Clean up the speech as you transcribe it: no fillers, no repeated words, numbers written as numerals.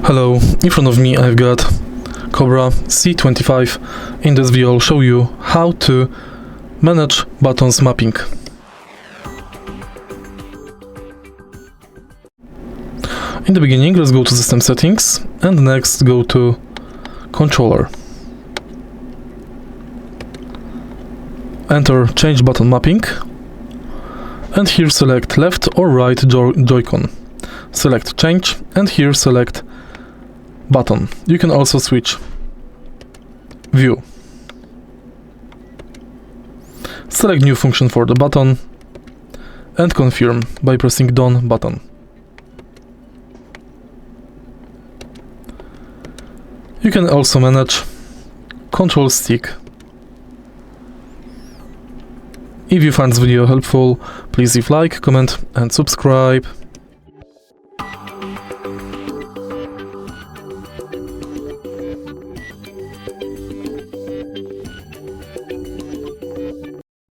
Hello, in front of me I've got COBRA C25. In this video I'll show you how to manage buttons mapping. In the beginning, let's go to System Settings and next go to Controller. Enter Change Button Mapping and here select left or right Joy-Con. Select Change and here select Button. You can also switch View. Select New Function for the button and confirm by pressing Done button. You can also manage Control Stick. If you find this video helpful, please leave like, comment and subscribe.